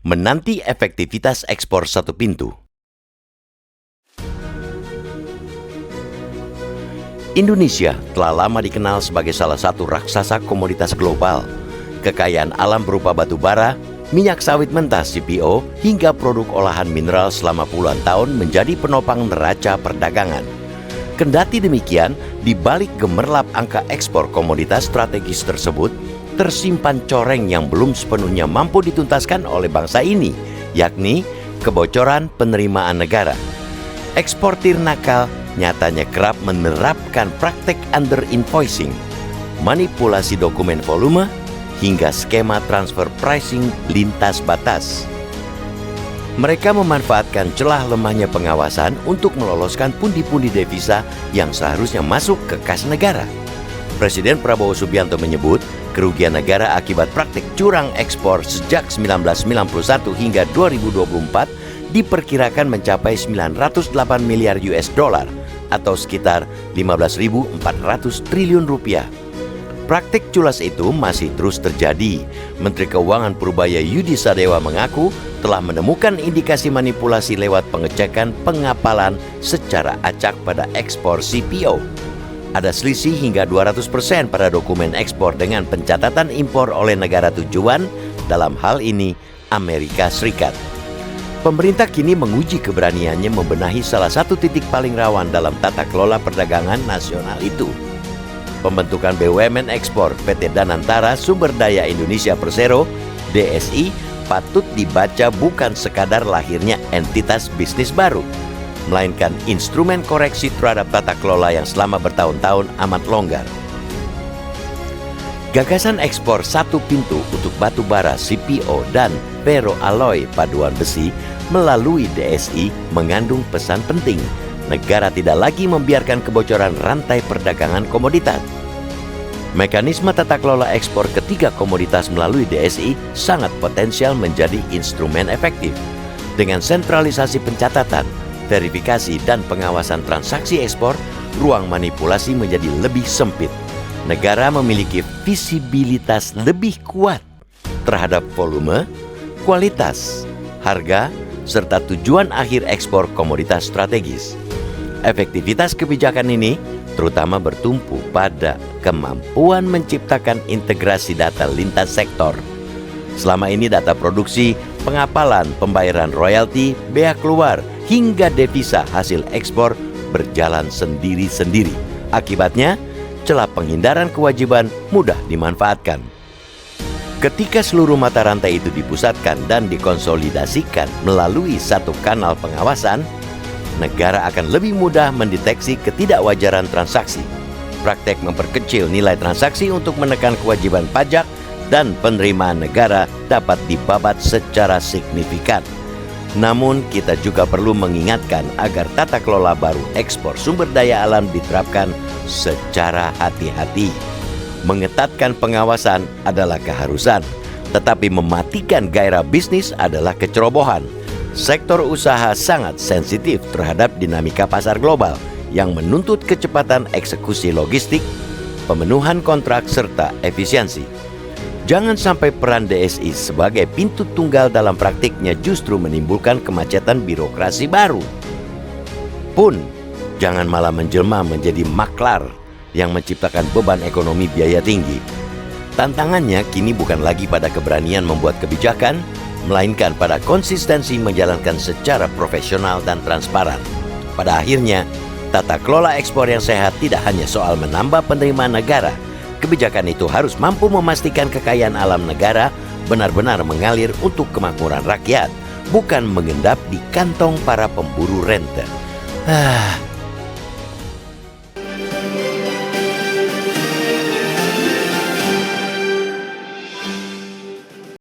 Menanti efektivitas ekspor satu pintu. Indonesia telah lama dikenal sebagai salah satu raksasa komoditas global. Kekayaan alam berupa batu bara, minyak sawit mentah CPO, hingga produk olahan mineral selama puluhan tahun menjadi penopang neraca perdagangan. Kendati demikian, di balik gemerlap angka ekspor komoditas strategis tersebut, tersimpan coreng yang belum sepenuhnya mampu dituntaskan oleh bangsa ini, yakni kebocoran penerimaan negara. Eksportir nakal nyatanya kerap menerapkan praktek under-invoicing, manipulasi dokumen volume, hingga skema transfer pricing lintas batas. Mereka memanfaatkan celah lemahnya pengawasan untuk meloloskan pundi-pundi devisa yang seharusnya masuk ke kas negara. Presiden Prabowo Subianto menyebut kerugian negara akibat praktik curang ekspor sejak 1991 hingga 2024 diperkirakan mencapai 908 miliar US dollar atau sekitar 15.400 triliun rupiah. Praktik culas itu masih terus terjadi. Menteri Keuangan Purbaya Yudi Sadewa mengaku telah menemukan indikasi manipulasi lewat pengecekan pengapalan secara acak pada ekspor CPO. Ada selisih hingga 200% pada dokumen ekspor dengan pencatatan impor oleh negara tujuan, dalam hal ini Amerika Serikat. Pemerintah kini menguji keberaniannya membenahi salah satu titik paling rawan dalam tata kelola perdagangan nasional itu. Pembentukan BUMN ekspor PT Danantara Sumber Daya Indonesia Persero (DSI) patut dibaca bukan sekadar lahirnya entitas bisnis baru, melainkan instrumen koreksi terhadap tata kelola yang selama bertahun-tahun amat longgar. Gagasan ekspor satu pintu untuk batu bara CPO dan ferroalloy paduan besi melalui DSI mengandung pesan penting. Negara tidak lagi membiarkan kebocoran rantai perdagangan komoditas. Mekanisme tata kelola ekspor ketiga komoditas melalui DSI sangat potensial menjadi instrumen efektif. Dengan sentralisasi pencatatan, verifikasi, dan pengawasan transaksi ekspor, ruang manipulasi menjadi lebih sempit. Negara memiliki visibilitas lebih kuat terhadap volume, kualitas, harga, serta tujuan akhir ekspor komoditas strategis. Efektivitas kebijakan ini terutama bertumpu pada kemampuan menciptakan integrasi data lintas sektor. Selama ini data produksi, pengapalan, pembayaran royalti, bea keluar, hingga devisa hasil ekspor berjalan sendiri-sendiri. Akibatnya, celah penghindaran kewajiban mudah dimanfaatkan. Ketika seluruh mata rantai itu dipusatkan dan dikonsolidasikan melalui satu kanal pengawasan, negara akan lebih mudah mendeteksi ketidakwajaran transaksi. Praktek memperkecil nilai transaksi untuk menekan kewajiban pajak dan penerimaan negara dapat dibabat secara signifikan. Namun, kita juga perlu mengingatkan agar tata kelola baru ekspor sumber daya alam diterapkan secara hati-hati. Mengetatkan pengawasan adalah keharusan, tetapi mematikan gairah bisnis adalah kecerobohan. Sektor usaha sangat sensitif terhadap dinamika pasar global yang menuntut kecepatan eksekusi logistik, pemenuhan kontrak, serta efisiensi. Jangan sampai peran DSI sebagai pintu tunggal dalam praktiknya justru menimbulkan kemacetan birokrasi baru. Pun, jangan malah menjelma menjadi maklar yang menciptakan beban ekonomi biaya tinggi. Tantangannya kini bukan lagi pada keberanian membuat kebijakan, melainkan pada konsistensi menjalankan secara profesional dan transparan. Pada akhirnya, tata kelola ekspor yang sehat tidak hanya soal menambah penerimaan negara. Kebijakan itu harus mampu memastikan kekayaan alam negara benar-benar mengalir untuk kemakmuran rakyat, bukan mengendap di kantong para pemburu rente.